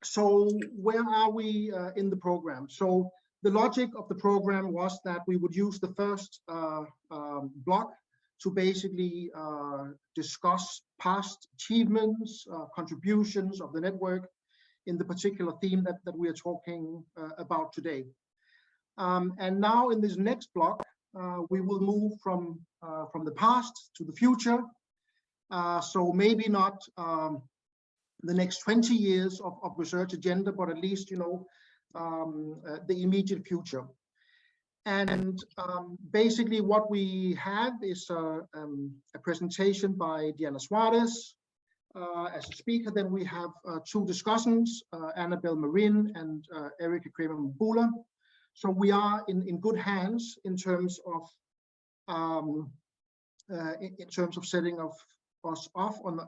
So where are we in the program? So the logic of the program was that we would use the first block to basically discuss past achievements, contributions of the network in the particular theme that we are talking about today. And now in this next block, we will move from the past to the future. So maybe not the next 20 years of research agenda, but at least, you know, the immediate future. And basically what we have is a presentation by Diana Suarez as a speaker. Then we have two discussants, Anabel Marin and Erika Kraemer-Mbula. So we are in good hands in terms of setting us off on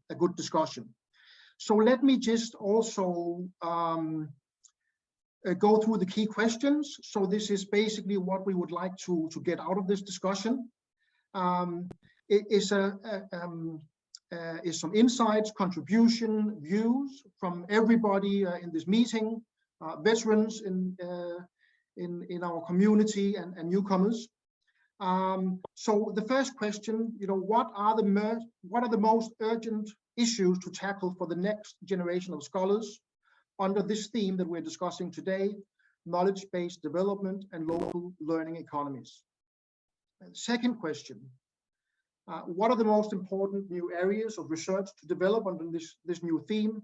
a good discussion. So let me just also go through the key questions. So this is basically what we would like to get out of this discussion. Is some insights, contribution, views from everybody in this meeting, veterans in our community and newcomers. So the first question, you know, what are the most urgent issues to tackle for the next generation of scholars under this theme that we're discussing today, knowledge-based development and local learning economies? And second question, what are the most important new areas of research to develop under this new theme?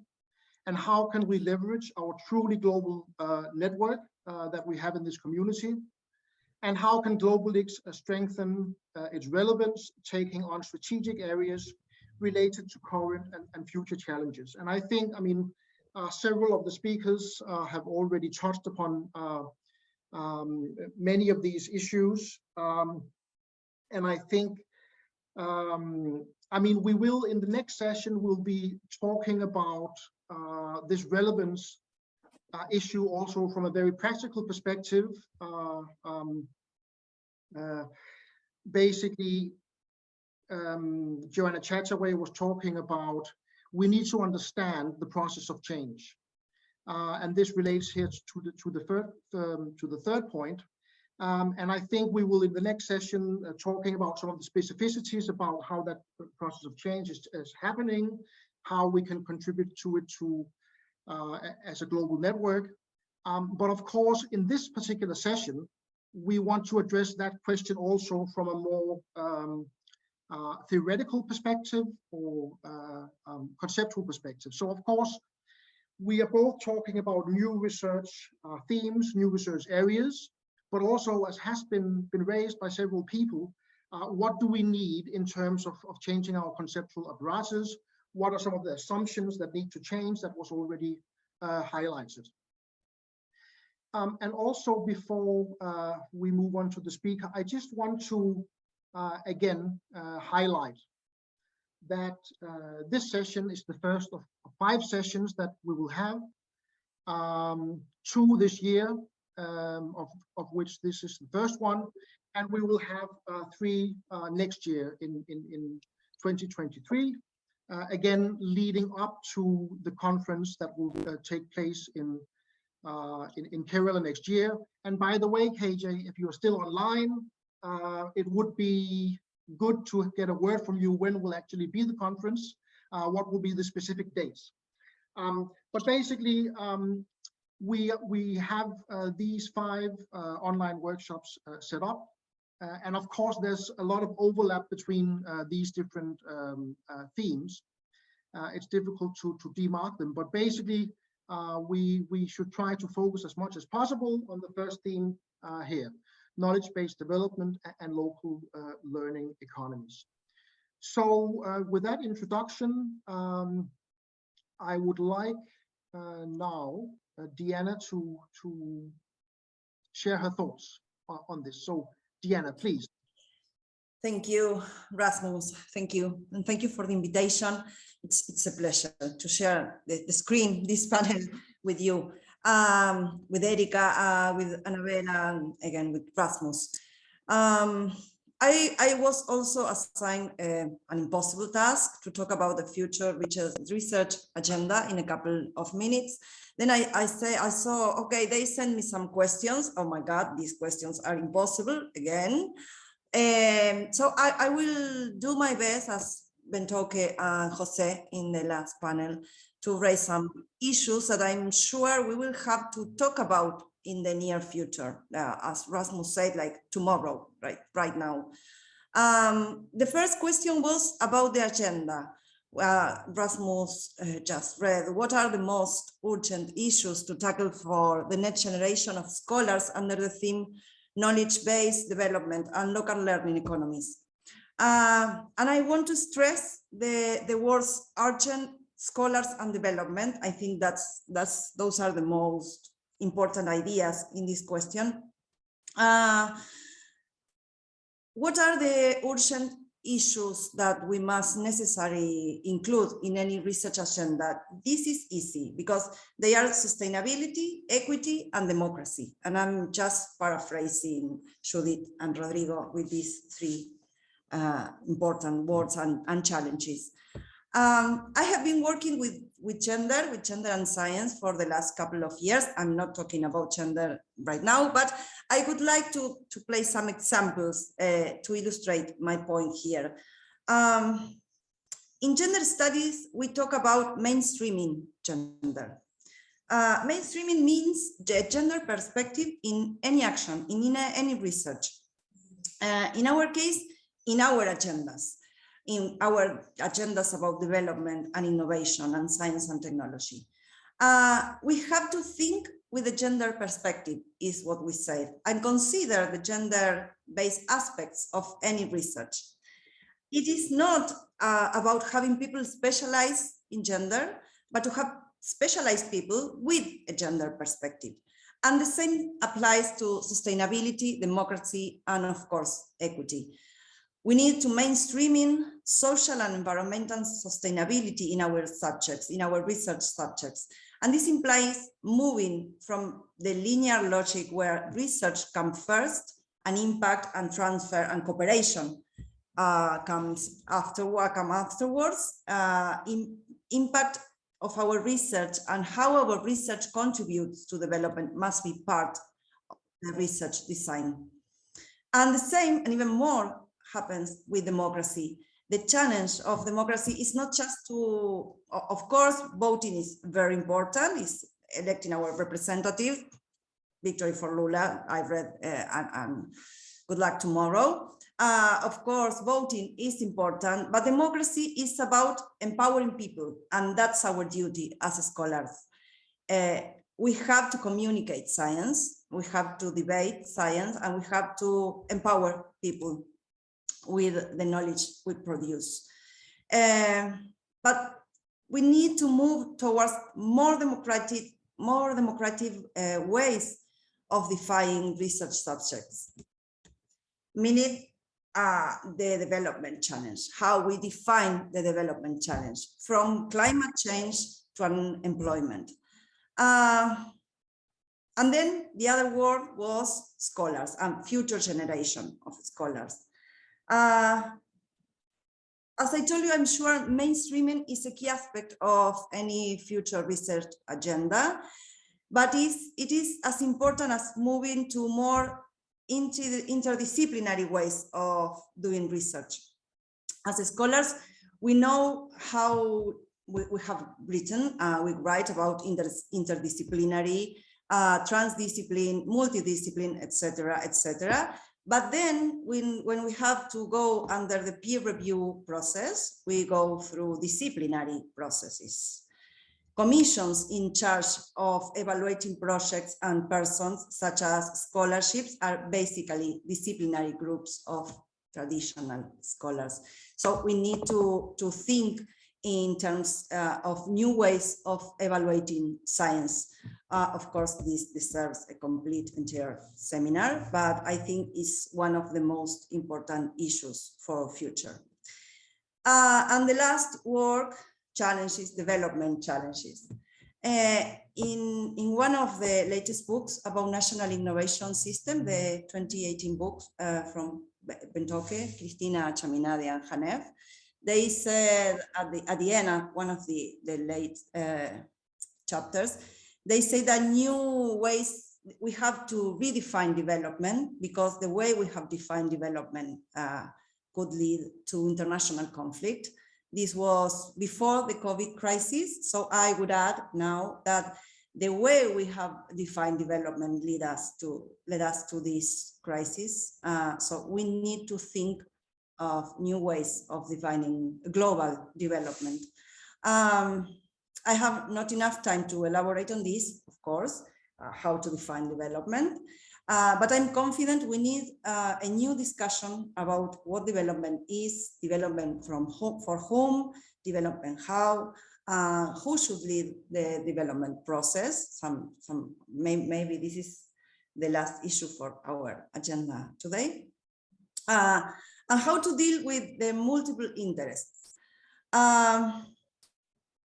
And how can we leverage our truly global network that we have in this community? And how can Globelics strengthen its relevance, taking on strategic areas related to current and future challenges? And I think, I mean, several of the speakers have already touched upon many of these issues. And I think, I mean, we will, in the next session, we'll be talking about this relevance issue also from a very practical perspective. Basically, Joanna Chataway was talking about we need to understand the process of change, and this relates here to the third point. And I think we will, in the next session, talking about some of the specificities about how that process of change is happening, how we can contribute to it as a global network. But of course, in this particular session, we want to address that question also from a more theoretical perspective or conceptual perspective. So of course, we are both talking about new research themes, new research areas, but also, as has been raised by several people, what do we need in terms of changing our conceptual apparatus? What are some of the assumptions that need to change that was already highlighted? And also, before we move on to the speaker, I just want to again highlight that this session is the first of 5 sessions that we will have, 2 this year, of which this is the first one, and we will have 3 next year in 2023, again leading up to the conference that will take place in Kerala next year. And by the way, KJ, if you are still online, it would be good to get a word from you when will actually be the conference, what will be the specific dates. But basically, we have these 5 online workshops set up. And of course, there's a lot of overlap between these different themes. It's difficult to demark them, but basically, we should try to focus as much as possible on the first theme here, knowledge-based development and local learning economies. So with that introduction, I would like now Diana to share her thoughts on this. So Diana, please. Thank you, Rasmus. Thank you. And thank you for the invitation. It's a pleasure to share the screen, this panel with you, with Erika, with Anabel, and again with Rasmus. I was also assigned an impossible task to talk about the future research agenda in a couple of minutes. Then I saw, okay, they sent me some questions. Oh my God, these questions are impossible again. So I will do my best, as Bentoke and Jose in the last panel, to raise some issues that I'm sure we will have to talk about in the near future, as Rasmus said, like tomorrow, right now. The first question was about the agenda. Rasmus just read, what are the most urgent issues to tackle for the next generation of scholars under the theme knowledge-based development and local learning economies? And I want to stress the words urgent, scholars, and development. I think those are the most important ideas in this question. What are the urgent issues that we must necessarily include in any research agenda? This is easy because they are sustainability, equity, and democracy. And I'm just paraphrasing Judith and Rodrigo with these three important words and challenges. I have been working with gender and science for the last couple of years. I'm not talking about gender right now, but I would like to play some examples to illustrate my point here. In gender studies, we talk about mainstreaming gender. Mainstreaming means the gender perspective in any action, in any research. In our case, in our agendas. In our agendas about development and innovation and science and technology. We have to think with the gender perspective, is what we say, and consider the gender-based aspects of any research. It is not about having people specialize in gender, but to have specialized people with a gender perspective. And the same applies to sustainability, democracy, and of course, equity. We need to mainstreaming social and environmental sustainability in our subjects, in our research subjects. And this implies moving from the linear logic where research comes first and impact and transfer and cooperation comes afterwards. Impact of our research and how our research contributes to development must be part of the research design. And the same and even more happens with democracy. The challenge of democracy is not just to, of course, voting is very important, is electing our representative. Victory for Lula, I read, and good luck tomorrow. Of course, voting is important, but democracy is about empowering people, and that's our duty as scholars. We have to communicate science, we have to debate science, and we have to empower people with the knowledge we produce. But we need to move towards more democratic ways of defining research subjects. Meaning the development challenge, how we define the development challenge from climate change to unemployment. And then the other word was scholars and future generation of scholars. As I told you, I'm sure mainstreaming is a key aspect of any future research agenda, but it is as important as moving to more interdisciplinary ways of doing research. As scholars, we know how we have written, we write about interdisciplinary, transdiscipline, multidiscipline, etc., etc. But then when we have to go under the peer review process, we go through disciplinary processes. Commissions in charge of evaluating projects and persons, such as scholarships, are basically disciplinary groups of traditional scholars. So we need to think in terms of new ways of evaluating science. Of course, this deserves a complete entire seminar, but I think it's one of the most important issues for our future. And the last work, challenges, development challenges. In one of the latest books about national innovation system, the 2018 books from Bentoke, Cristina Chaminade and Hanef, they said at the end of one of the late chapters, they say that new ways we have to redefine development, because the way we have defined development could lead to international conflict. This was before the COVID crisis. So I would add now that the way we have defined development led us to this crisis. So we need to think of new ways of defining global development. I have not enough time to elaborate on this, of course, how to define development, but I'm confident we need a new discussion about what development is, development from home, for whom, development how, who should lead the development process. Maybe this is the last issue for our agenda today, and how to deal with the multiple interests.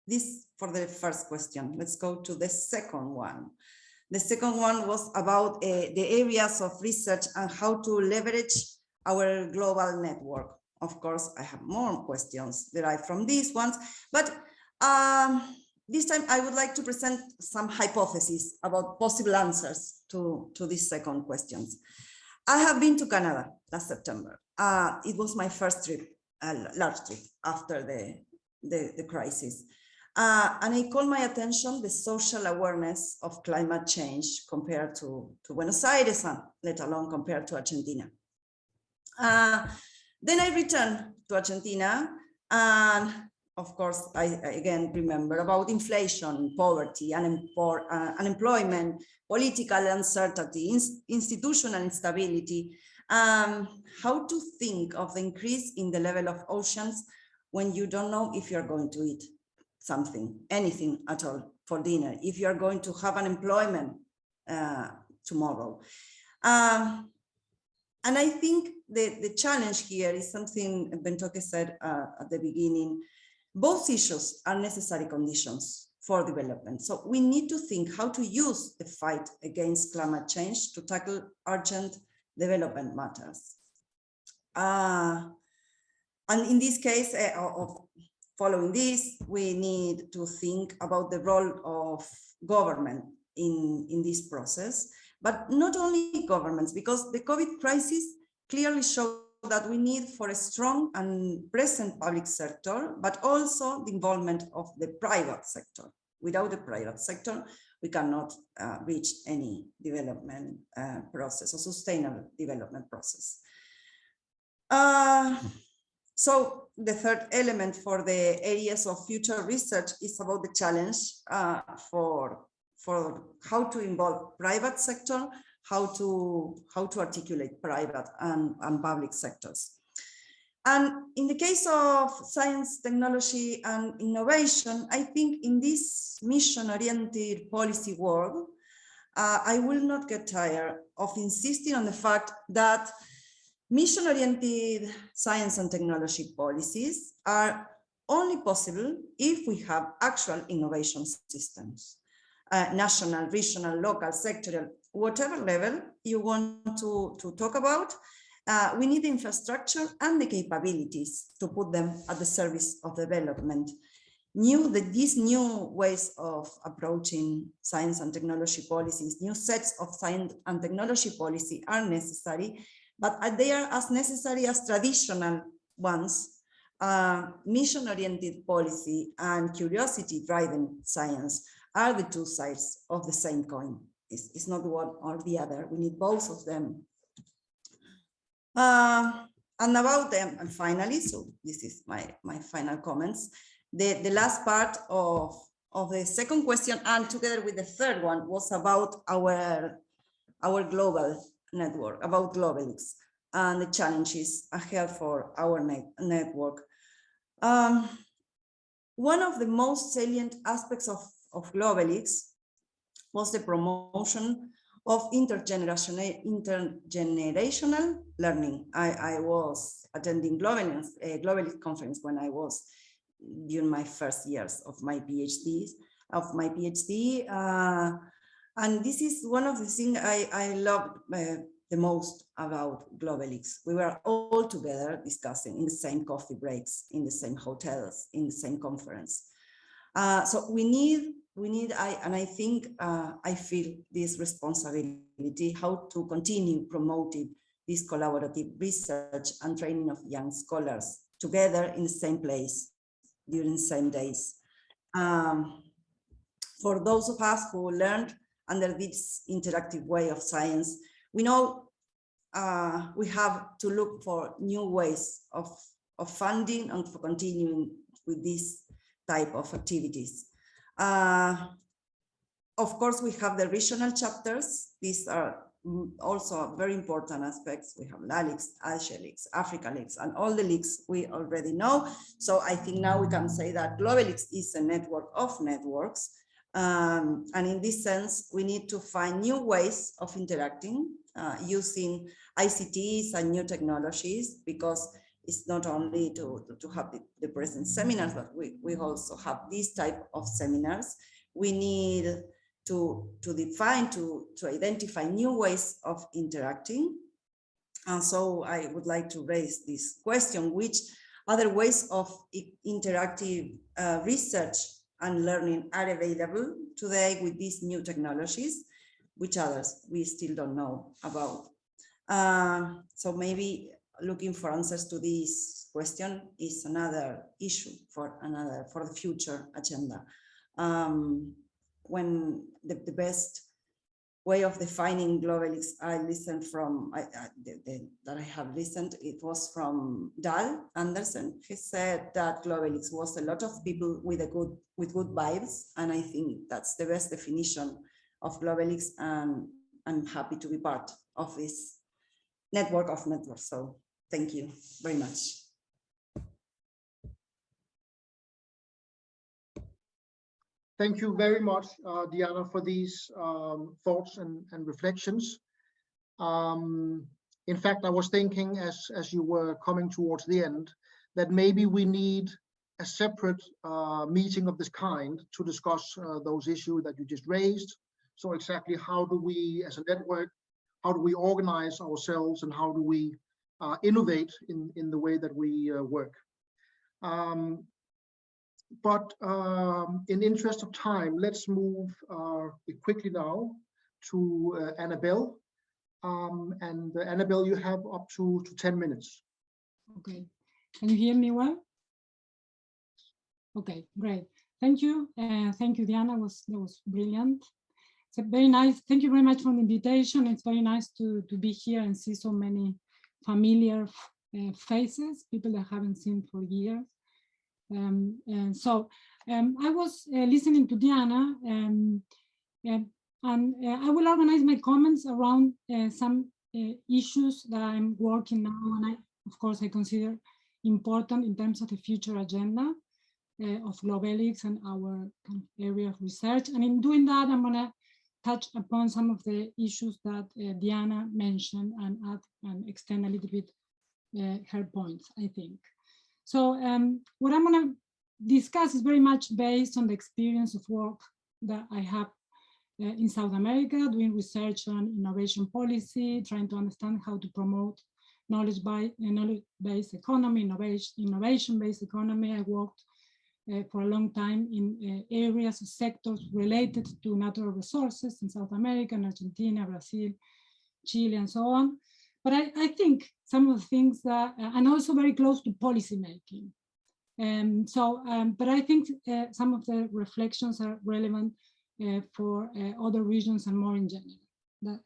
This for the first question. Let's go to the second one. The second one was about the areas of research and how to leverage our global network. Of course, I have more questions derived from these ones, but this time I would like to present some hypotheses about possible answers to these second questions. I have been to Canada last September. It was my first trip, large trip after the crisis. And I call my attention the social awareness of climate change compared to Buenos Aires, and let alone compared to Argentina. Then I returned to Argentina, and of course, I again remember about inflation, poverty, unemployment, political uncertainty, institutional instability, how to think of the increase in the level of oceans when you don't know if you're going to eat something, anything at all for dinner, if you are going to have unemployment tomorrow. And I think the challenge here is something Bentoke said at the beginning. Both issues are necessary conditions for development. So we need to think how to use the fight against climate change to tackle urgent development matters. And in this case, following this, we need to think about the role of government in this process, but not only governments, because the COVID crisis clearly showed that we need for a strong and present public sector, but also the involvement of the private sector. Without the private sector, we cannot reach any development process or sustainable development process. So the third element for the areas of future research is about the challenge for how to involve private sector, how to articulate private and public sectors. And in the case of science, technology, and innovation, I think in this mission-oriented policy world, I will not get tired of insisting on the fact that mission-oriented science and technology policies are only possible if we have actual innovation systems, national, regional, local, sectoral, whatever level you want to talk about. We need the infrastructure and the capabilities to put them at the service of development. These new ways of approaching science and technology policies, new sets of science and technology policy are necessary, but they are as necessary as traditional ones. Mission-oriented policy and curiosity-driven science are the two sides of the same coin. It's not one or the other. We need both of them. And about them, and finally, so this is my final comments. The last part of the second question, and together with the third one, was about our global network, about Globelics and the challenges ahead for our network. One of the most salient aspects of Globelics was the promotion of intergenerational learning. I was attending Globelics conference when I was during my first years of my PhDs, of my PhD. And this is one of the things I loved the most about Globelics. We were all together discussing in the same coffee breaks, in the same hotels, in the same conference. So we need, and I think I feel this responsibility, how to continue promoting this collaborative research and training of young scholars together in the same place during the same days. For those of us who learned under this interactive way of science, we know we have to look for new ways of funding and for continuing with this type of activities. Of course, we have the regional chapters. These are also very important aspects. We have LALIX, AsiaLix, AfricaLix, and all the leaks we already know. So I think now we can say that Globelix is a network of networks. And in this sense, we need to find new ways of interacting using ICTs and new technologies, because it's not only to have the present seminars, but we also have this type of seminars. We need to define, to identify new ways of interacting. And so I would like to raise this question: which other ways of interactive research and learning are available today with these new technologies? Which others we still don't know about? So maybe looking for answers to this question is another issue for the future agenda. When the best way of defining Globelics I listened from, that I have listened, it was from Dahl Andersen. He said that Globelics was a lot of people with good vibes, and I think that's the best definition of Globelics, and I'm happy to be part of this network of networks. So thank you very much. Thank you very much, Diana, for these thoughts and reflections. In fact, I was thinking as you were coming towards the end, that maybe we need a separate meeting of this kind to discuss those issues that you just raised. So exactly how do we, as a network, how do we organize ourselves, and how do we innovate in the way that we work? But in interest of time, let's move quickly now to Anabel. And Anabel, you have up to 10 minutes. Okay, can you hear me well? Okay, great. Thank you. Thank you, Diana. That was brilliant. It's very nice. Thank you very much for the invitation. It's very nice to be here and see so many familiar faces, people that I haven't seen for years. And so I was listening to Diana, and I will organize my comments around some issues that I'm working now, and of course I consider important in terms of the future agenda of Globelics and our kind of area of research. And in doing that, I'm going to touch upon some of the issues that Diana mentioned and add and extend a little bit her points, I think. So what I'm going to discuss is very much based on the experience of work that I have in South America, doing research on innovation policy, trying to understand how to promote knowledge-based economy, innovation-based economy. I worked for a long time in areas, sectors related to natural resources in South America, in Argentina, Brazil, Chile, and so on. But I think some of the things that, and also very close to policy making. But I think some of the reflections are relevant for other regions and more in general.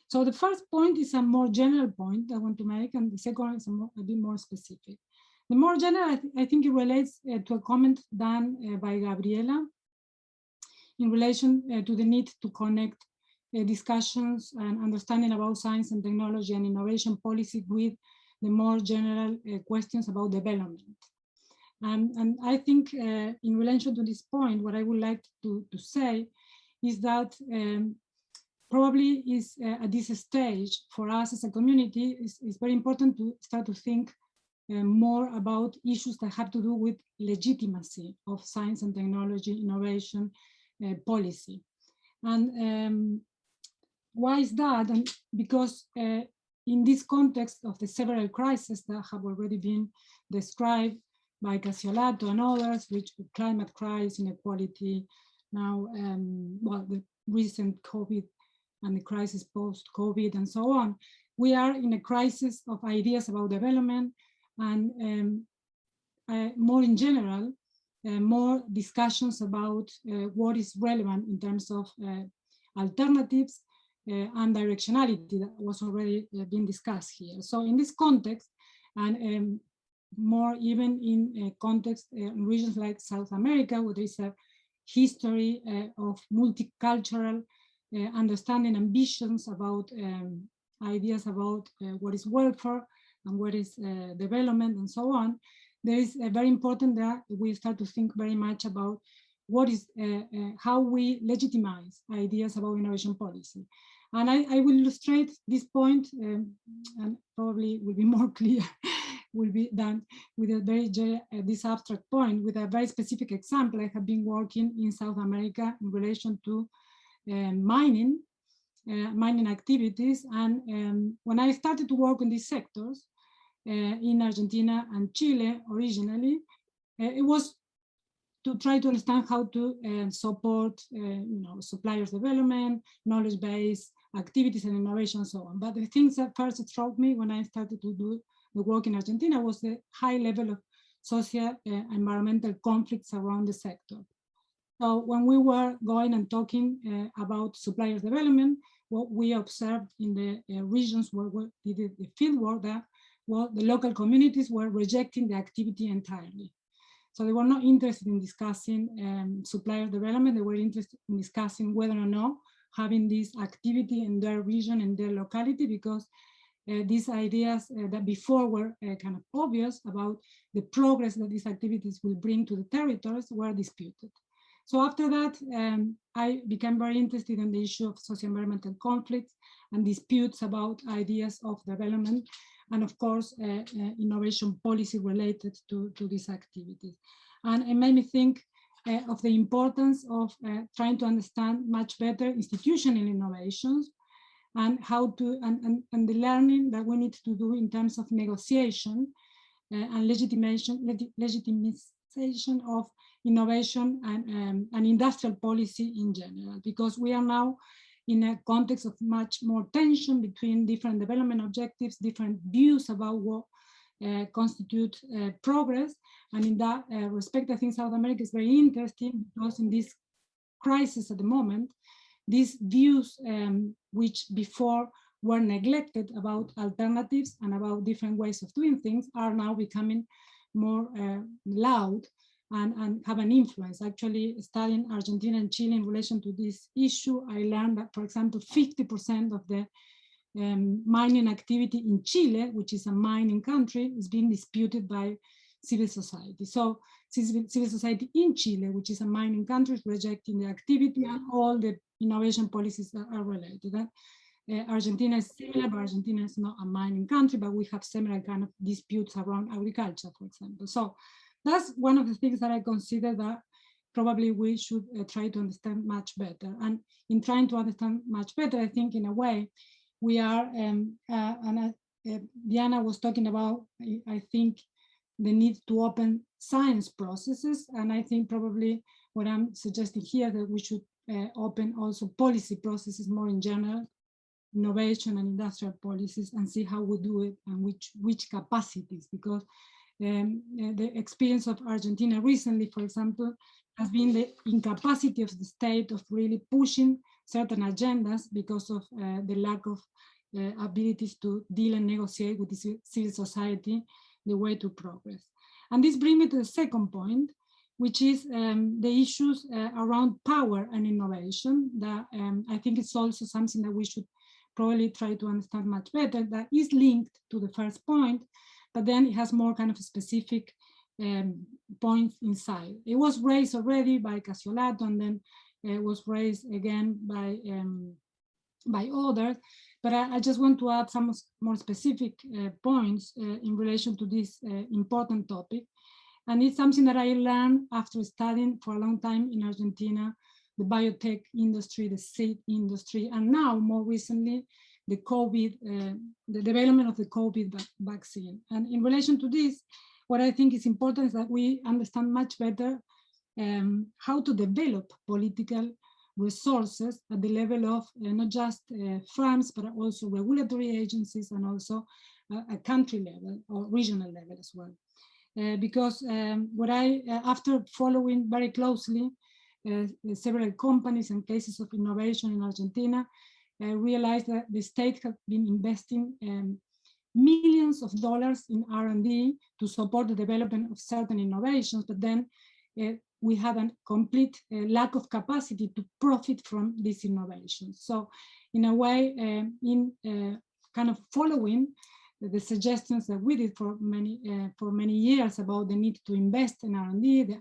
So the first point is a more general point I want to make, and the second one is a bit more specific. The more general, I think it relates to a comment done by Gabriela in relation to the need to connect discussions and understanding about science and technology and innovation policy with the more general questions about development. And I think in relation to this point, what I would like to say is that probably is at this stage for us as a community is very important to start to think more about issues that have to do with legitimacy of science and technology, innovation, policy. And why is that? And because in this context of the several crises that have already been described by Casiolato and others, which climate crisis, inequality, now, well, the recent COVID and the crisis post-COVID and so on, we are in a crisis of ideas about development and more in general, more discussions about what is relevant in terms of alternatives and directionality that was already being discussed here. So in this context, and more even in context in regions like South America, where there is a history of multicultural understanding, ambitions about ideas about what is welfare and what is development and so on, there is very important that we start to think very much about what is, how we legitimize ideas about innovation policy. And I will illustrate this point, and probably will be more clear, will be done with a very, this abstract point, with a very specific example. I have been working in South America in relation to mining activities. And when I started to work in these sectors, in Argentina and Chile originally, it was to try to understand how to support suppliers development, knowledge-based activities and innovation and so on. But the things that first struck me when I started to do the work in Argentina was the high level of social environmental conflicts around the sector. So when we were going and talking about suppliers development, what we observed in the regions where we did the field work, that well, the local communities were rejecting the activity entirely. So they were not interested in discussing supplier development. They were interested in discussing whether or not having this activity in their region and their locality, because these ideas that before were kind of obvious about the progress that these activities will bring to the territories were disputed. So after that, I became very interested in the issue of socio-environmental conflicts and disputes about ideas of development, and of course, innovation policy related to these activities. And it made me think of the importance of trying to understand much better institutional innovations and how to, and the learning that we need to do in terms of negotiation and legitimization of innovation and industrial policy in general, because we are now in a context of much more tension between different development objectives, different views about what constitute progress. And in that respect, I think South America is very interesting, because in this crisis at the moment, these views which before were neglected about alternatives and about different ways of doing things are now becoming more loud and have an influence. Actually, studying Argentina and Chile in relation to this issue, I learned that, for example, 50% of the mining activity in Chile, which is a mining country, is being disputed by civil society. So civil society in Chile, which is a mining country, is rejecting the activity and all the innovation policies that are related. Argentina is similar, but Argentina is not a mining country, but we have similar kind of disputes around agriculture, for example. So that's one of the things that I consider that probably we should try to understand much better. And in trying to understand much better, I think in a way, we are, Diana was talking about, I think, the need to open science processes. And I think probably what I'm suggesting here, that we should open also policy processes more in general, innovation and industrial policies, and see how we do it and which capacities, because the experience of Argentina recently, for example, has been the incapacity of the state of really pushing certain agendas because of the lack of abilities to deal and negotiate with the civil society, the way to progress. And this brings me to the second point, which is the issues around power and innovation, that I think it's also something that we should probably try to understand much better, that is linked to the first point, but then it has more kind of specific points inside. It was raised already by Casiolato, and then it was raised again by others, But I just want to add some more specific points in relation to this important topic. And it's something that I learned after studying for a long time in Argentina, the biotech industry, the seed industry, and now more recently, the the development of the COVID vaccine. And in relation to this, what I think is important is that we understand much better how to develop political resources at the level of not just firms, but also regulatory agencies and also a country level or regional level as well. Because what after following very closely several companies and cases of innovation in Argentina, realized that the state has been investing millions of dollars in R&D to support the development of certain innovations, but then we have a complete lack of capacity to profit from these innovations. So in a way, kind of following the suggestions that we did for many years about the need to invest in R&D,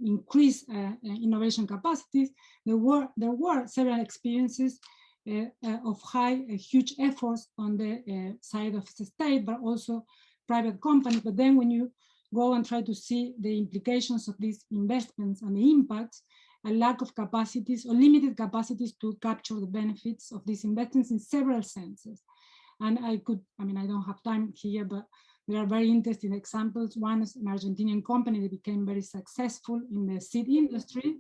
increase innovation capacities, there were several experiences of huge efforts on the side of the state, but also private companies. But then when you go and try to see the implications of these investments and the impacts, a lack of capacities or limited capacities to capture the benefits of these investments in several senses. And I don't have time here, but there are very interesting examples. One is an Argentinian company that became very successful in the seed industry,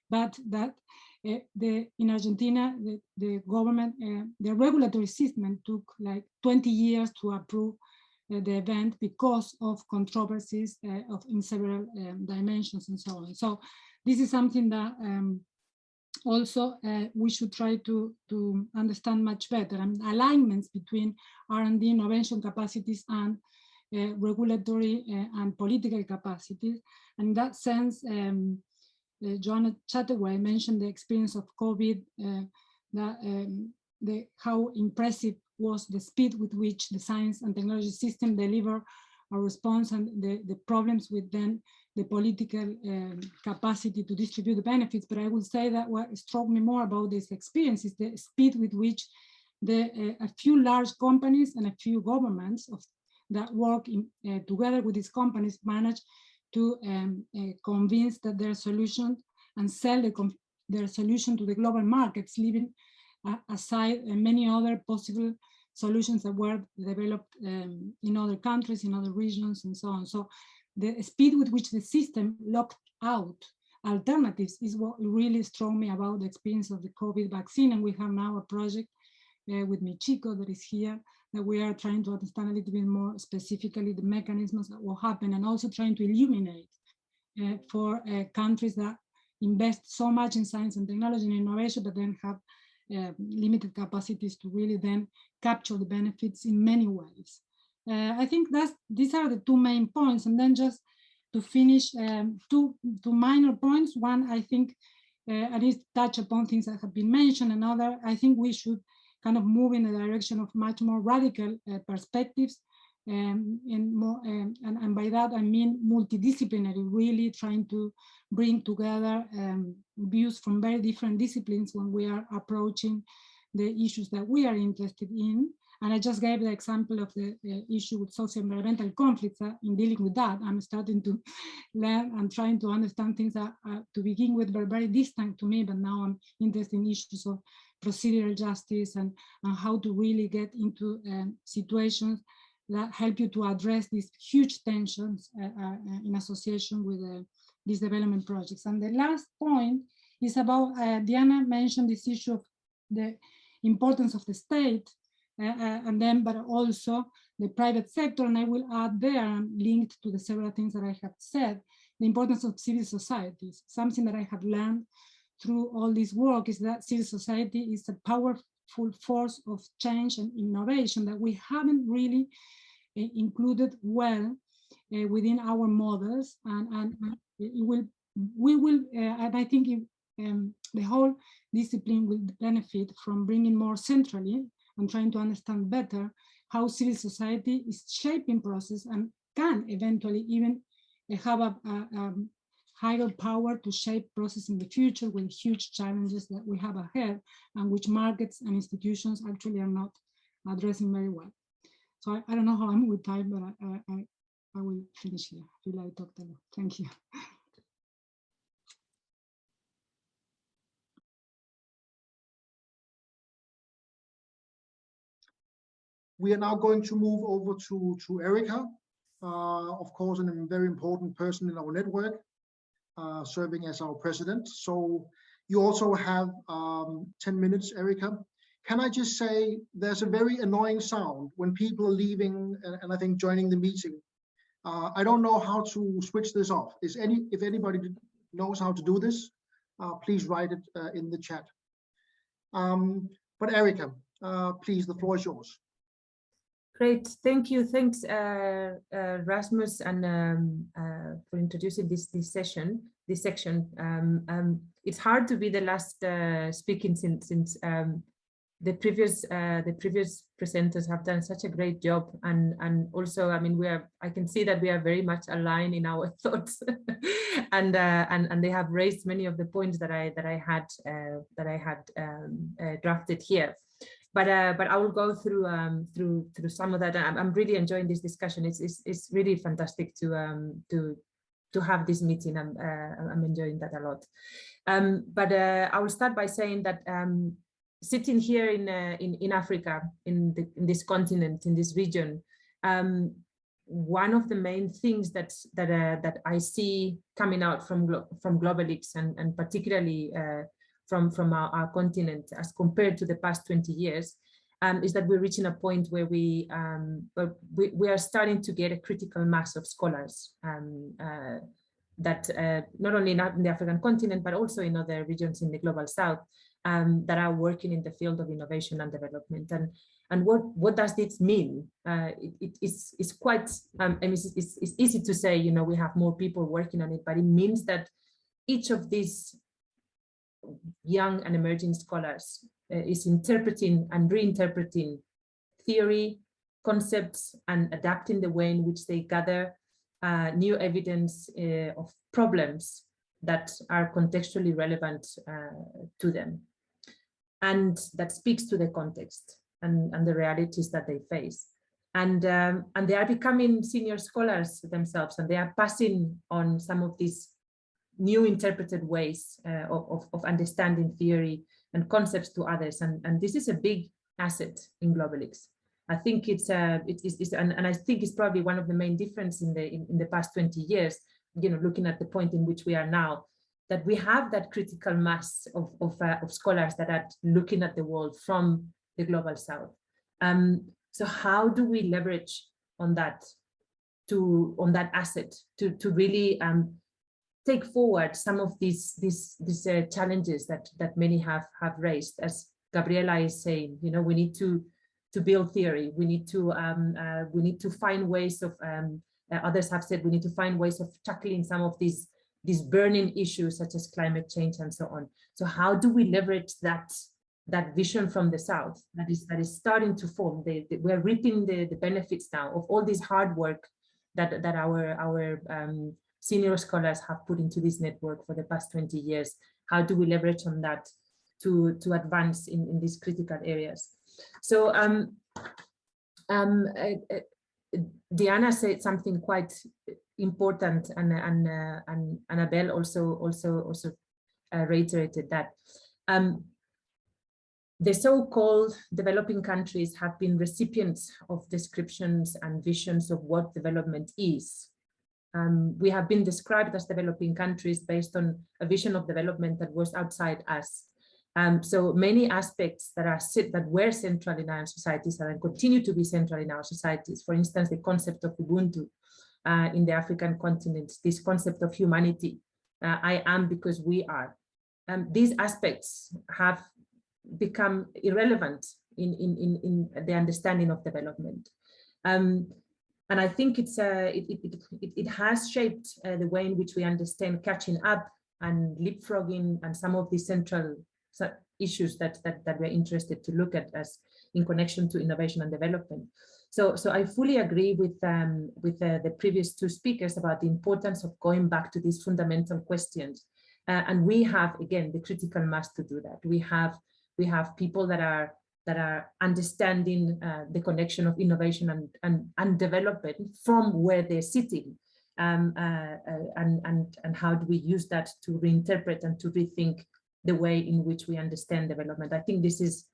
but that in Argentina, the government, the regulatory system took like 20 years to approve the event because of controversies in several dimensions and so on. So this is something that also we should try to understand much better, and alignments between R&D innovation capacities and regulatory and political capacities. And in that sense, Joanna Chataway mentioned the experience of COVID, how impressive was the speed with which the science and technology system deliver a response, and the problems with then the political capacity to distribute the benefits. But I would say that what struck me more about this experience is the speed with which a few large companies and a few governments that work together with these companies manage to convince that their solution and sell their solution to the global markets, leaving aside many other possible solutions that were developed in other countries, in other regions, and so on. So the speed with which the system locked out alternatives is what really struck me about the experience of the COVID vaccine. And we have now a project with Michiko that is here, that we are trying to understand a little bit more specifically the mechanisms that will happen, and also trying to illuminate for countries that invest so much in science and technology and innovation, but then have limited capacities to really then capture the benefits in many ways. I think these are the two main points. And then just to finish, two minor points. One, I think I need to touch upon things that have been mentioned. Another, I think we should kind of move in the direction of much more radical perspectives, and by that I mean multidisciplinary, really trying to bring together views from very different disciplines when we are approaching the issues that we are interested in. And I just gave the example of the issue with socio-environmental conflicts. In dealing with that, I'm starting to learn and trying to understand things that to begin with were very distant to me, but now I'm interested in issues of procedural justice and how to really get into situations that help you to address these huge tensions in association with these development projects. And the last point is about, Diana mentioned this issue of the importance of the state, but also the private sector, and I will add there, linked to the several things that I have said, the importance of civil societies. Something that I have learned through all this work is that civil society is a powerful force of change and innovation that we haven't really included well within our models, and I think the whole discipline will benefit from bringing more centrally and trying to understand better how civil society is shaping process and can eventually even have higher power to shape process in the future with huge challenges that we have ahead and which markets and institutions actually are not addressing very well. So I don't know how I'm with time, but I will finish here. I feel like I talked a lot. Thank you. We are now going to move over to Erika, of course, a very important person in our network, serving as our president. So you also have 10 minutes, Erika. Can I just say there's a very annoying sound when people are leaving and I think joining the meeting. I don't know how to switch this off. If anybody knows how to do this, please write it in the chat. But Erika, please, the floor is yours. Great, thank you. Thanks, Rasmus, and for introducing this section. It's hard to be the last speaking since the previous presenters have done such a great job, and also, I mean, I can see that we are very much aligned in our thoughts, and they have raised many of the points that I had drafted here. But I will go through some of that. I'm really enjoying this discussion. It's really fantastic to have this meeting. I'm enjoying that a lot. But I will start by saying that sitting here in Africa, in this continent, in this region, one of the main things that I see coming out from Globelics and particularly from our continent as compared to the past 20 years is that we're reaching a point where we are starting to get a critical mass of scholars that not only in the African continent, but also in other regions in the global south that are working in the field of innovation and development. And what does this mean? It's quite, I mean, it's easy to say, you know, we have more people working on it, but it means that each of these young and emerging scholars is interpreting and reinterpreting theory, concepts, and adapting the way in which they gather new evidence of problems that are contextually relevant to them, and that speaks to the context and the realities that they face. And they are becoming senior scholars themselves, and they are passing on some of these new interpreted ways of understanding theory and concepts to others, and this is a big asset in Globelics. I think and I think it's probably one of the main differences in the past 20 years. You know, looking at the point in which we are now, that we have that critical mass of scholars that are looking at the world from the global south. So how do we leverage on that asset to really take forward some of these challenges that many have raised? As Gabriela is saying, you know, we need to build theory. We need to find ways of. Others have said we need to find ways of tackling some of these burning issues such as climate change and so on. So how do we leverage that vision from the south that is starting to form? We're reaping the benefits now of all this hard work that our senior scholars have put into this network for the past 20 years. How do we leverage on that to advance in these critical areas? So Diana said something quite important, and Anabel also reiterated that. The so-called developing countries have been recipients of descriptions and visions of what development is. We have been described as developing countries based on a vision of development that was outside us. So many aspects that were central in our societies and continue to be central in our societies. For instance, the concept of Ubuntu in the African continent, this concept of humanity, I am because we are. These aspects have become irrelevant in the understanding of development. And I think it has shaped the way in which we understand catching up and leapfrogging and some of the central issues that we're interested to look at as in connection to innovation and development. So I fully agree with the previous two speakers about the importance of going back to these fundamental questions. And we have, again, the critical mass to do that. We have people that are understanding the connection of innovation and development from where they're sitting. And how do we use that to reinterpret and to rethink the way in which we understand development. I think this is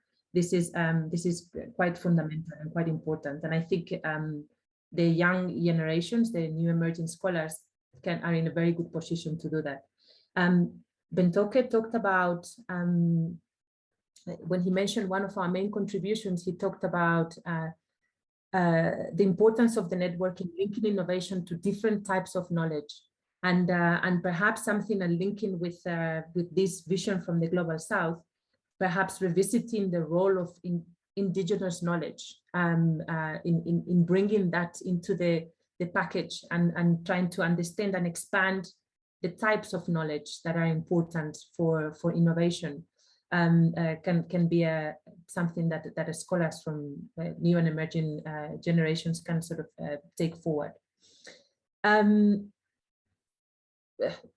quite fundamental and quite important. And I think the young generations, the new emerging scholars, are in a very good position to do that. Bentoke talked about, when he mentioned one of our main contributions, he talked about the importance of the networking, linking innovation to different types of knowledge. And perhaps something and linking with this vision from the Global South, perhaps revisiting the role of indigenous knowledge in bringing that into the package and trying to understand and expand the types of knowledge that are important for innovation can be something that scholars from new and emerging generations can sort of take forward.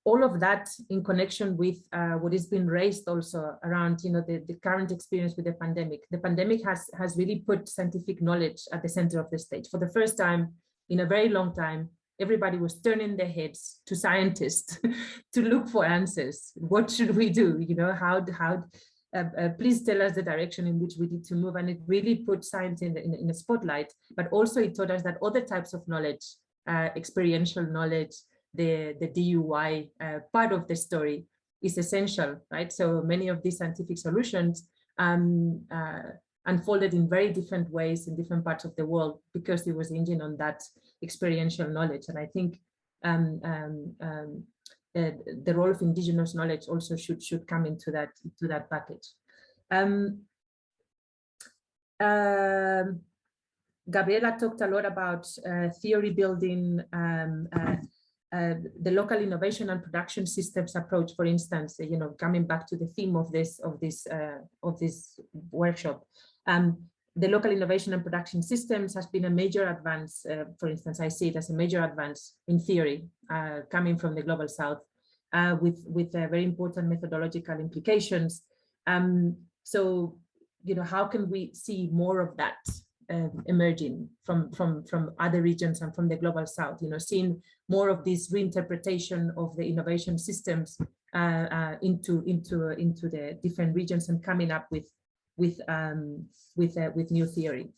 All of that in connection with what has been raised also around, the current experience with the pandemic. The pandemic has really put scientific knowledge at the center of the stage. For the first time in a very long time, everybody was turning their heads to scientists to look for answers. What should we do? Please tell us the direction in which we need to move. And it really put science in the spotlight, but also it taught us that other types of knowledge, experiential knowledge, the DUI part of the story is essential, right? So many of these scientific solutions unfolded in very different ways in different parts of the world because it was hinging on that experiential knowledge. And I think the role of indigenous knowledge also should come into that package. Gabriela talked a lot about theory building, the local innovation and production systems approach, for instance, coming back to the theme of this workshop. The local innovation and production systems has been a major advance. For instance, I see it as a major advance in theory coming from the Global South with very important methodological implications. So, how can we see more of that emerging from other regions and from the Global South, seeing more of this reinterpretation of the innovation systems into the different regions and coming up with new theory.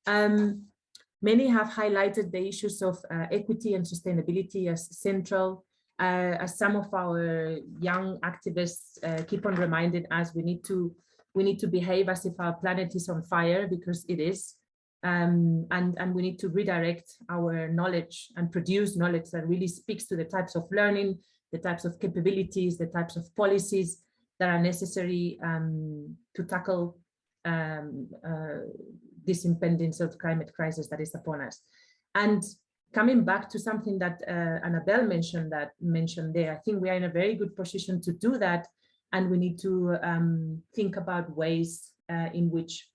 Many have highlighted the issues of equity and sustainability as central. As some of our young activists keep on reminding us, we need to behave as if our planet is on fire, because it is. And we need to redirect our knowledge and produce knowledge that really speaks to the types of learning, the types of capabilities, the types of policies that are necessary to tackle this impending sort of climate crisis that is upon us. And coming back to something that Anabel mentioned there, I think we are in a very good position to do that, and we need to think about ways in which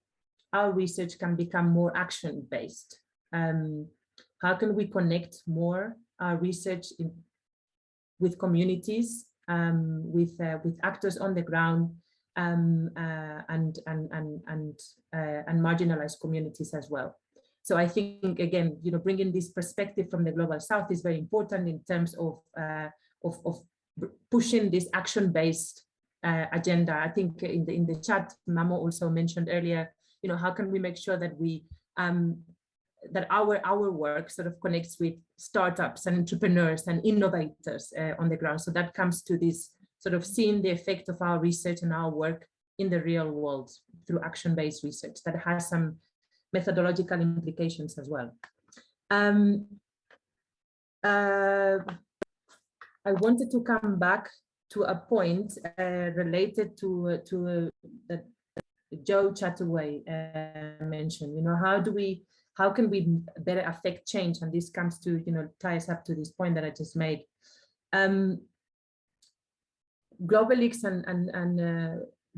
our research can become more action-based. How can we connect more our research with communities, with actors on the ground, and marginalized communities as well? So I think, again, bringing this perspective from the Global South is very important in terms of pushing this action-based agenda. I think in the chat, Mamo also mentioned earlier, how can we make sure that we that our work sort of connects with startups and entrepreneurs and innovators on the ground. So that comes to this sort of seeing the effect of our research and our work in the real world through action-based research that has some methodological implications as well. I wanted to come back to a point related to that Joe Chataway mentioned. How can we better affect change? And this comes to ties up to this point that I just made. Globelics and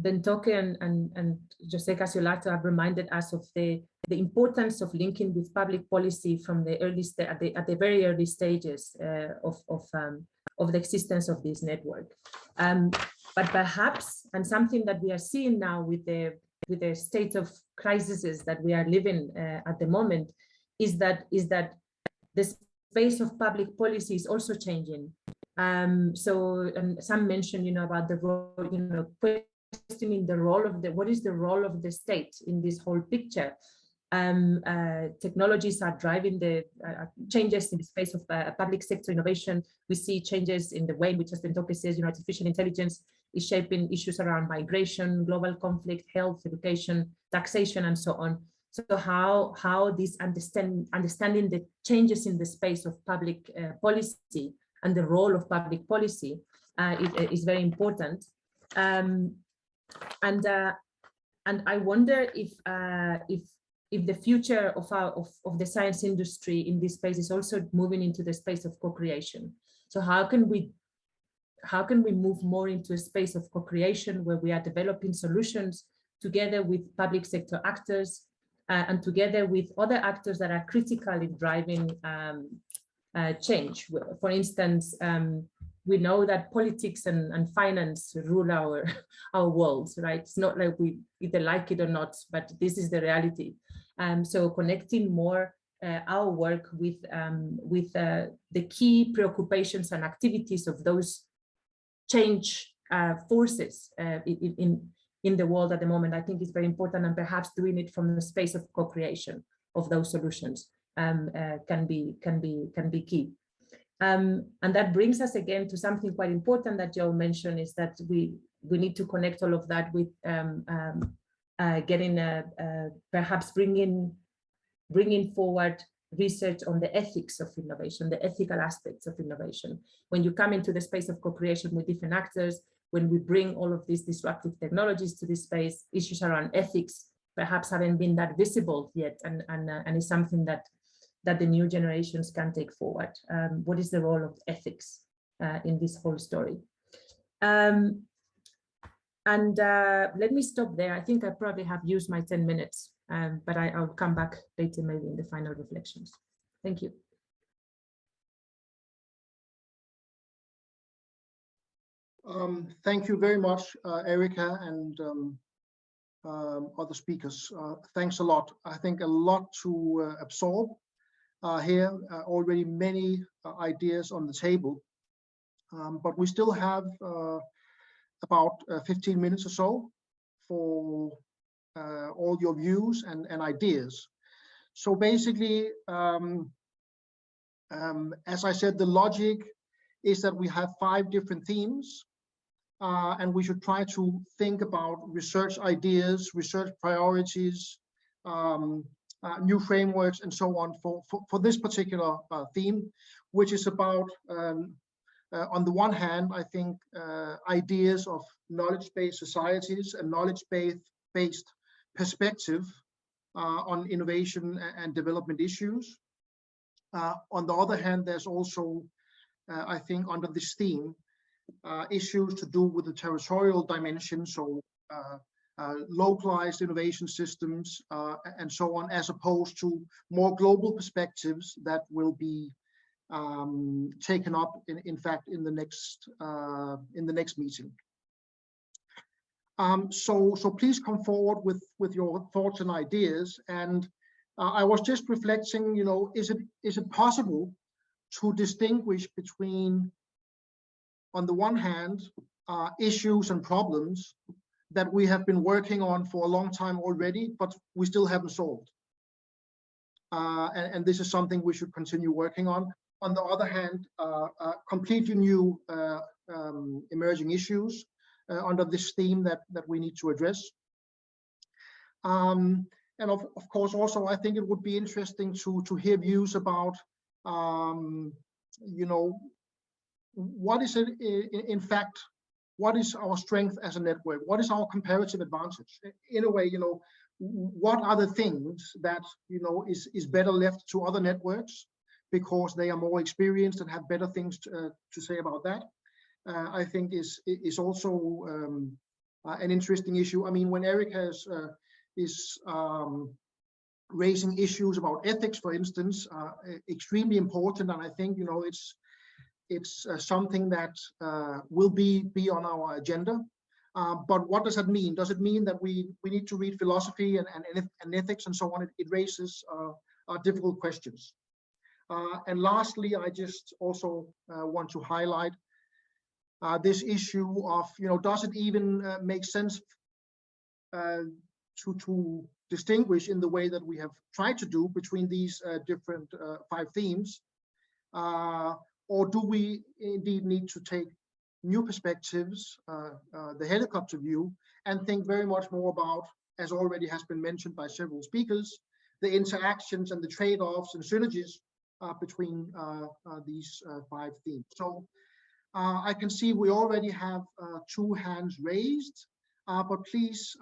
Bentoke and Jose Casiolato have reminded us of the importance of linking with public policy from the at the very early stages of the existence of this network. But perhaps, and something that we are seeing now with the state of crises that we are living at the moment, is that the space of public policy is also changing. So some mention, about the role, questioning the role of what is the role of the state in this whole picture. Technologies are driving the changes in the space of public sector innovation. We see changes in the way in which, as the topic says, artificial intelligence is shaping issues around migration, global conflict, health, education, taxation, and so on. So how this understanding the changes in the space of public policy and the role of public policy is very important. And I wonder if the future of the science industry in this space is also moving into the space of co-creation. So how can we move more into a space of co-creation where we are developing solutions together with public sector actors and together with other actors that are critical in driving change. For instance, we know that politics and finance rule our worlds, right? It's not like we either like it or not, but this is the reality. So connecting more our work with the key preoccupations and activities of those change forces in the world at the moment, I think is very important, and perhaps doing it from the space of co-creation of those solutions can be key. And that brings us again to something quite important that Joe mentioned, is that we need to connect all of that with perhaps bringing forward research on the ethics of innovation, the ethical aspects of innovation. When you come into the space of co-creation with different actors, when we bring all of these disruptive technologies to this space, issues around ethics perhaps haven't been that visible yet, and is something that the new generations can take forward. What is the role of ethics in this whole story? Let me stop there. I think I probably have used my 10 minutes, but I'll come back later maybe in the final reflections. Thank you. Thank you very much, Erika, and other speakers. Thanks a lot. I think a lot to absorb here, already many ideas on the table, but we still have about 15 minutes or so for all your views and ideas. So basically, as I said, the logic is that we have 5 different themes, and we should try to think about research ideas, research priorities, new frameworks, and so on for this particular theme, which is about, on the one hand, I think, ideas of knowledge-based societies and knowledge-based perspective on innovation and development issues. On the other hand, there's also, I think, under this theme, issues to do with the territorial dimension, so localized innovation systems and so on, as opposed to more global perspectives that will be taken up, in fact, in the next meeting. So please come forward with your thoughts and ideas. And I was just reflecting, is it possible to distinguish between, on the one hand, issues and problems that we have been working on for a long time already, but we still haven't solved. And this is something we should continue working on. On the other hand, completely new emerging issues under this theme that we need to address. And of course, also, I think it would be interesting to hear views about, what is it, in fact, what is our strength as a network? What is our comparative advantage? In a way, what are the things that, is better left to other networks because they are more experienced and have better things to say about that? I think is also an interesting issue. I mean, when Erika is raising issues about ethics, for instance, extremely important, and I think, you know, it's something that will be on our agenda. But what does that mean? Does it mean that we need to read philosophy and ethics and so on? It raises difficult questions. And lastly, I just also want to highlight this issue of, you know, does it even make sense to distinguish in the way that we have tried to do between these different 5 themes? Or do we indeed need to take new perspectives, the helicopter view, and think very much more about, as already has been mentioned by several speakers, the interactions and the trade-offs and synergies between these 5 themes? So I can see we already have 2 hands raised, but please,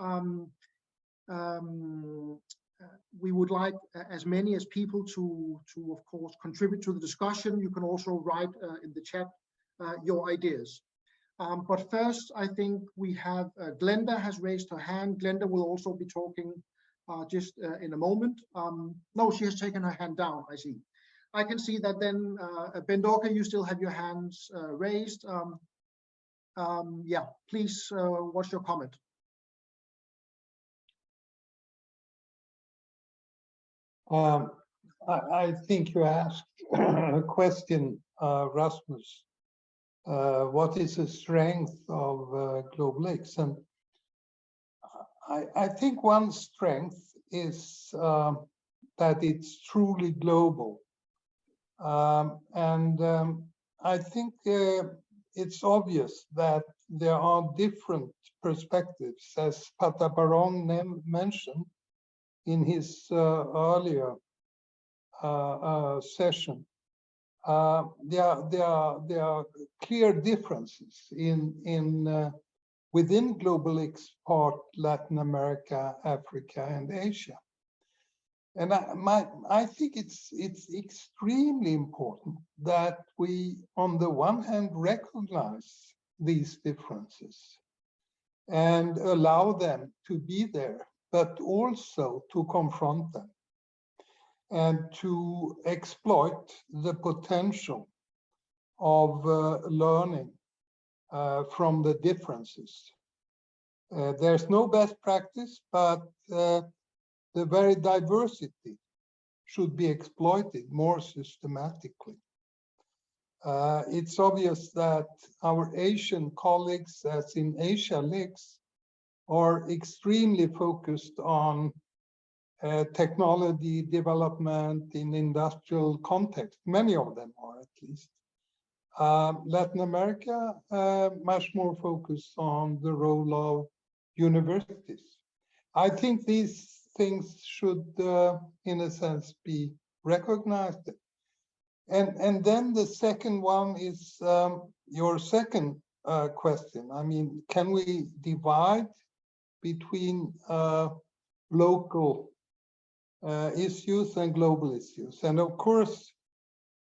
we would like as many as people to of course contribute to the discussion. You can also write in the chat your ideas. But first, I think we have Glenda has raised her hand. Glenda will also be talking just in a moment. No, she has taken her hand down, I see. I can see that then, Bendoka, you still have your hands raised. Yeah, please, what's your comment? I think you asked a question, Rasmus. What is the strength of Globelics? And I think one strength is that it's truly global. I think it's obvious that there are different perspectives, as Patabaron mentioned in his earlier session. There are clear differences within Globelics part Latin America, Africa, and Asia. And I think it's extremely important that we, on the one hand, recognize these differences and allow them to be there, but also to confront them and to exploit the potential of learning from the differences. There's no best practice, but the very diversity should be exploited more systematically. It's obvious that our Asian colleagues, as in Asia Leaks, are extremely focused on technology development in industrial context. Many of them are, at least. Latin America, much more focused on the role of universities. I think these things should, in a sense, be recognized. And then the second one is your second question. I mean, can we divide between local issues and global issues? And of course,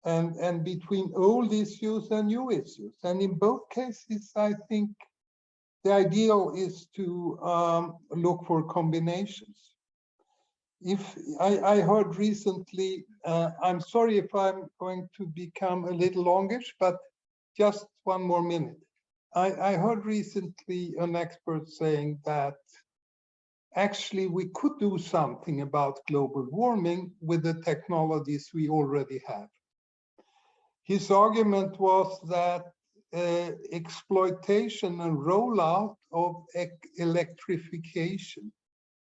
and between old issues and new issues. And in both cases, I think the ideal is to look for combinations. If I heard recently, I'm sorry if I'm going to become a little longish, but just one more minute. I heard recently an expert saying that actually we could do something about global warming with the technologies we already have. His argument was that exploitation and rollout of electrification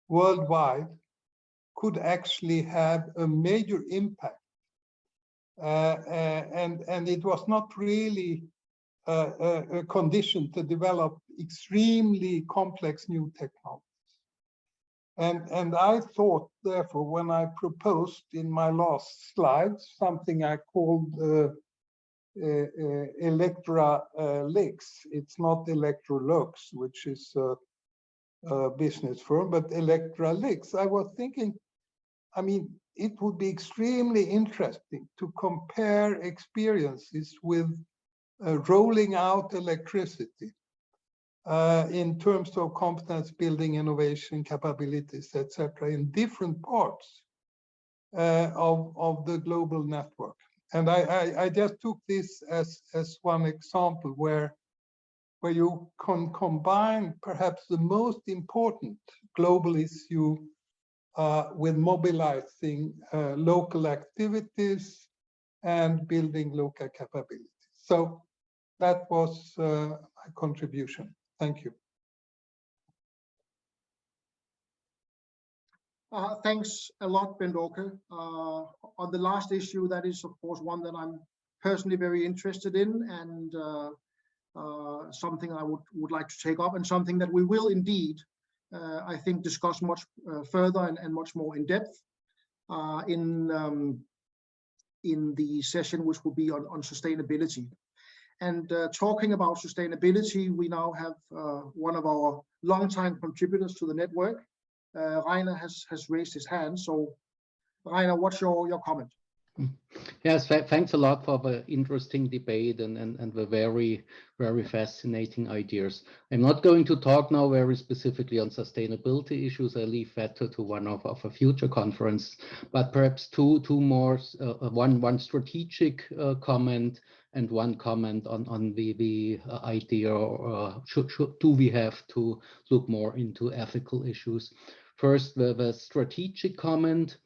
worldwide could actually have a major impact. And it was not really a condition to develop extremely complex new technologies. And I thought, therefore, when I proposed in my last slide something I called Electrolix. It's not Electrolux, which is a business firm, but Electrolix. I was thinking, I mean, it would be extremely interesting to compare experiences with rolling out electricity in terms of competence building, innovation, capabilities, etc., in different parts of the global network. And I just took this as one example where you can combine perhaps the most important global issue with mobilizing local activities and building local capabilities. So that was my contribution. Thank you. Thanks a lot, Bent-Åke. On the last issue, that is, of course, one that I'm personally very interested in, and something I would like to take up, and something that we will indeed, I think, discuss much further and much more in depth in the session, which will be on sustainability. And talking about sustainability, we now have one of our longtime contributors to the network. Rainer has raised his hand. So, Rainer, what's your comment? Yes, thanks a lot for the interesting debate and the very, very fascinating ideas. I'm not going to talk now very specifically on sustainability issues. I leave that to one of a future conference, but perhaps two more, one strategic comment and one comment on the idea, do we have to look more into ethical issues? First, the strategic comment.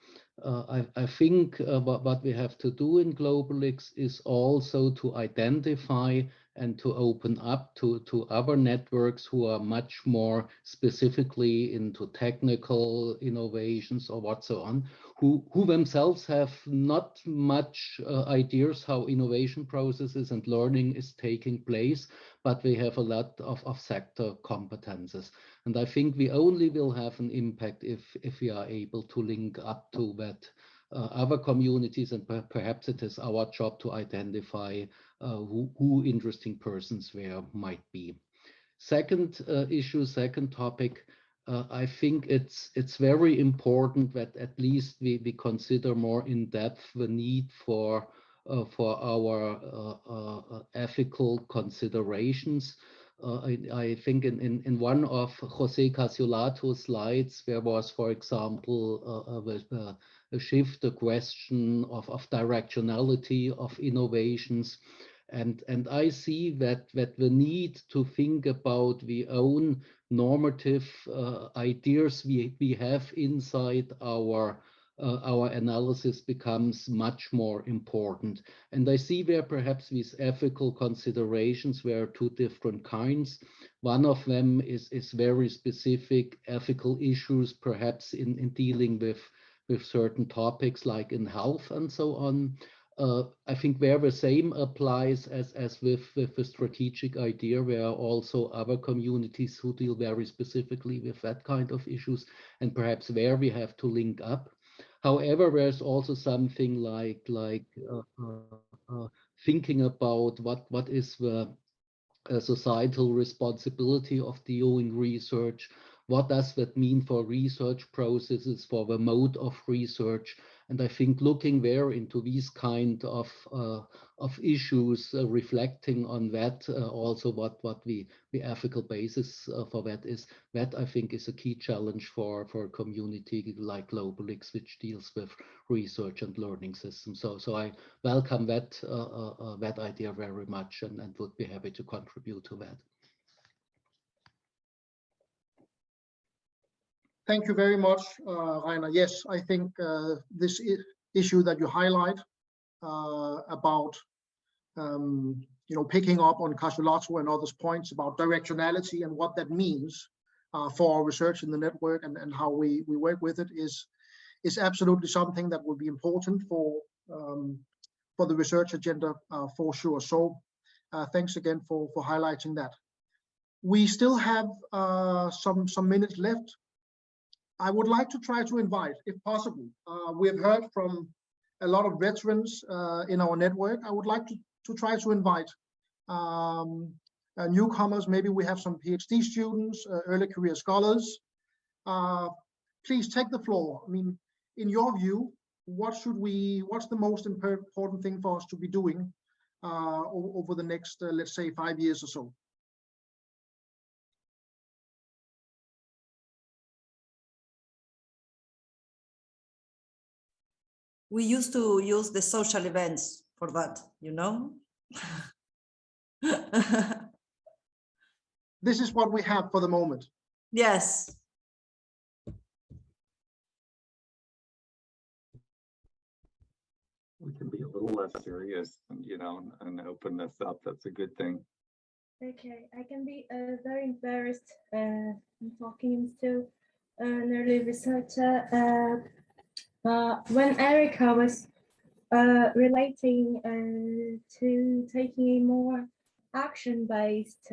I think what we have to do in Globelics is also to identify and to open up to other networks who are much more specifically into technical innovations or what so on, who themselves have not much ideas how innovation processes and learning is taking place, but they have a lot of sector competences. And I think we only will have an impact if we are able to link up to that other communities, and perhaps it is our job to identify who interesting persons there might be. Second issue, second topic, I think it's very important that at least we consider more in depth the need for our ethical considerations. I think in one of Jose Casiolato's slides, there was, for example, a shift, a question of directionality of innovations. And I see that the need to think about the own normative ideas we have inside our analysis becomes much more important. And I see there perhaps these ethical considerations were two different kinds. One of them is very specific ethical issues, perhaps in dealing with certain topics like in health and so on. I think where the same applies as with the strategic idea, there are also other communities who deal very specifically with that kind of issues, and perhaps where we have to link up. However, there's also something like thinking about what is the societal responsibility of doing research. What does that mean for research processes, for the mode of research? And I think looking there into these kind of issues, reflecting on that, also what the ethical basis for that is, that I think is a key challenge for a community like Globelics, which deals with research and learning systems. So I welcome that that idea very much, and would be happy to contribute to that. Thank you very much, Rainer. Yes, I think this issue that you highlight about picking up on Casiolato and others' points about directionality and what that means for our research in the network and how we work with it is absolutely something that will be important for the research agenda for sure. So thanks again for highlighting that. We still have some minutes left. I would like to try to invite, if possible, we have heard from a lot of veterans in our network. I would like to try to invite newcomers. Maybe we have some PhD students, early career scholars. Please take the floor. I mean, in your view, what's the most important thing for us to be doing over the next, let's say, 5 years or so? We used to use the social events for that, you know? This is what we have for the moment. Yes. We can be a little less serious, you know, and open this up. That's a good thing. Okay, I can be very embarrassed in talking to an early researcher. When Erika was relating to taking a more action-based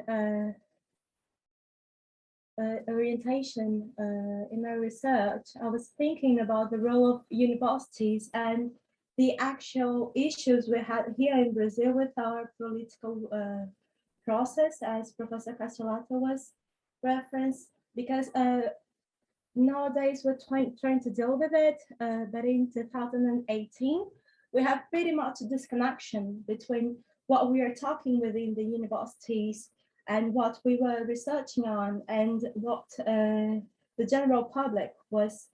orientation in our research, I was thinking about the role of universities and the actual issues we had here in Brazil with our political process, as Professor Castellato was referenced, because nowadays we're trying to deal with it, but in 2018, we have pretty much a disconnection between what we are talking within the universities and what we were researching on and what the general public was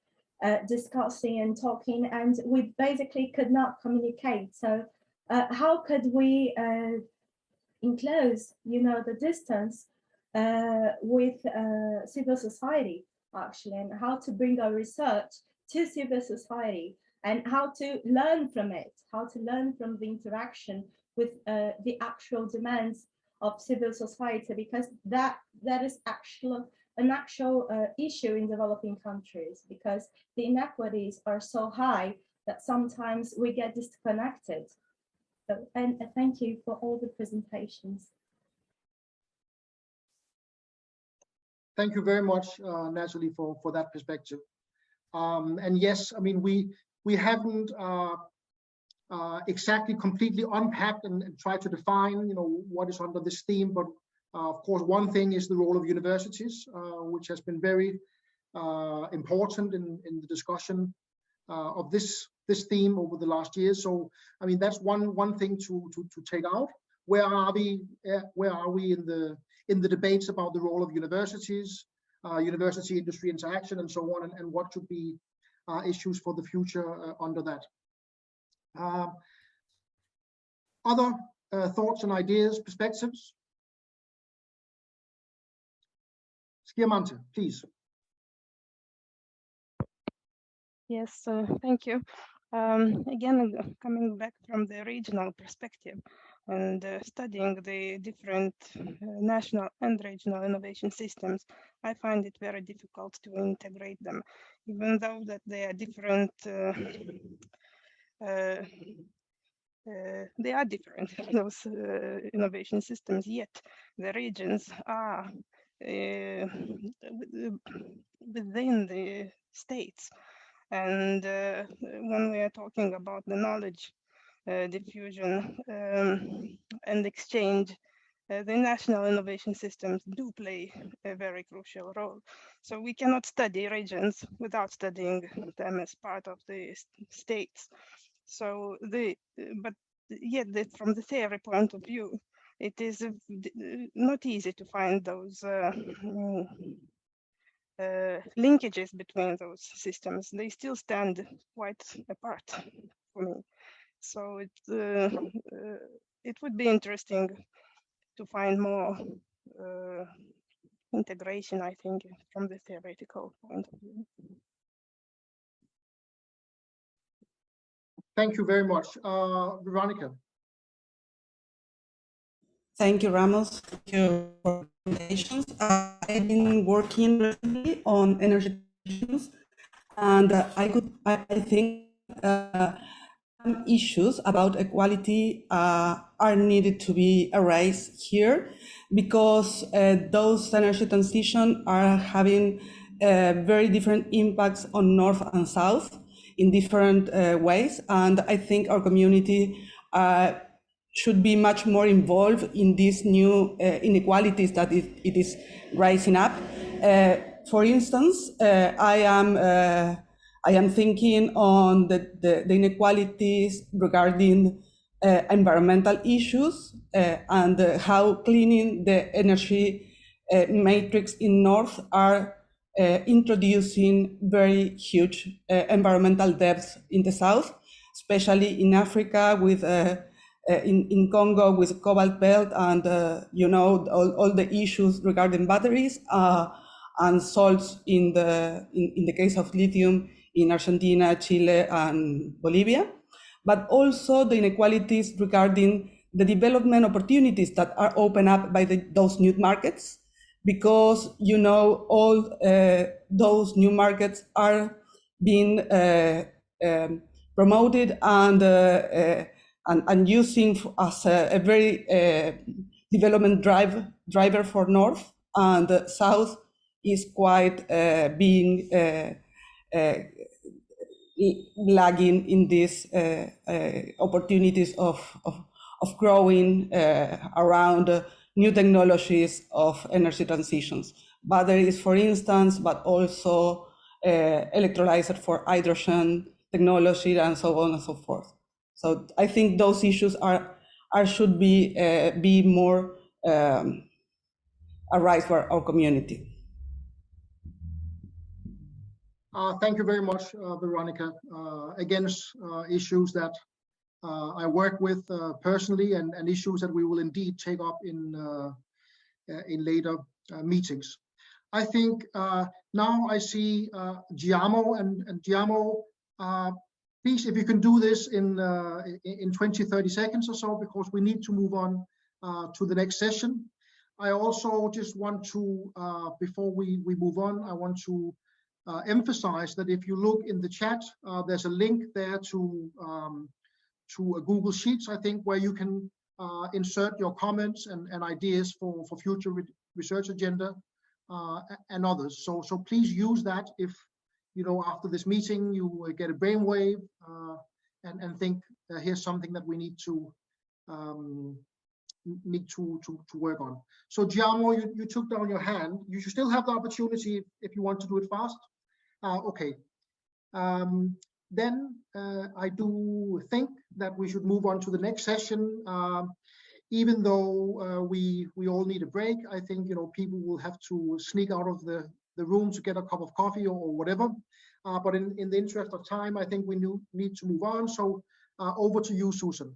discussing and talking, and we basically could not communicate. So how could we enclose, you know, the distance with civil society, actually, and how to bring our research to civil society and how to learn from it, how to learn from the interaction with the actual demands of civil society, because that is actually an actual issue in developing countries, because the inequities are so high that sometimes we get disconnected. So, and thank you for all the presentations. Thank you very much, Natalie, for that perspective. And yes, I mean, we haven't exactly completely unpacked and tried to define, you know, what is under this theme. But of course, one thing is the role of universities, which has been very important in the discussion of this theme over the last year. So, I mean, that's one thing to take out. Where are we in the debates about the role of universities, university industry interaction, and so on, and what should be issues for the future under that. Other thoughts and ideas, perspectives? Skiamante, please. Yes, thank you. Again, coming back from the regional perspective and studying the different national and regional innovation systems, I find it very difficult to integrate them, even though that they are different. They are different, those innovation systems, yet the regions are within the states. And when we are talking about the knowledge diffusion and exchange, the national innovation systems do play a very crucial role. So we cannot study regions without studying them as part of the states. So but yet from the theory point of view, it is not easy to find those linkages between those systems. They still stand quite apart for me. So it would be interesting to find more integration, I think, from the theoretical point of view. Thank you very much. Veronica. Thank you, Ramos. Thank you for the recommendations. I've been working recently on energy issues, and I think some issues about equality are needed to be erased here, because those energy transition are having very different impacts on North and South in different ways, and I think our community should be much more involved in these new inequalities that it is rising up. For instance, I am thinking on the inequalities regarding environmental issues and how cleaning the energy matrix in North are introducing very huge environmental debts in the South. especially in Africa with in Congo with cobalt belt and all the issues regarding batteries and salts in the case of lithium in Argentina, Chile, and Bolivia, but also the inequalities regarding the development opportunities that are opened up by those new markets, because all those new markets are being promoted and using as a very development driver for North, and South is quite being lagging in these opportunities of growing around new technologies of energy transitions, batteries, for instance, but also electrolyzer for hydrogen technology and so on and so forth. So I think those issues should be more arise for our community. Thank you very much, Veronica. Again, issues that I work with personally, and issues that we will indeed take up in later meetings. I think now I see Giamo, and Giamo, please, if you can do this in 20-30 seconds or so, because we need to move on to the next session. I also just want to, before we move on, I want to emphasize that if you look in the chat, there's a link there to a Google Sheets, I think, where you can insert your comments and ideas for future research agenda and others. So please use that if, after this meeting, you get a brainwave and think here's something that we need to work on. So Giamo, you took down your hand. You should still have the opportunity if you want to do it fast. Okay. Then I do think that we should move on to the next session. Even though we all need a break, I think people will have to sneak out of the room to get a cup of coffee or whatever. But in the interest of time, I think we need to move on. So over to you, Susan.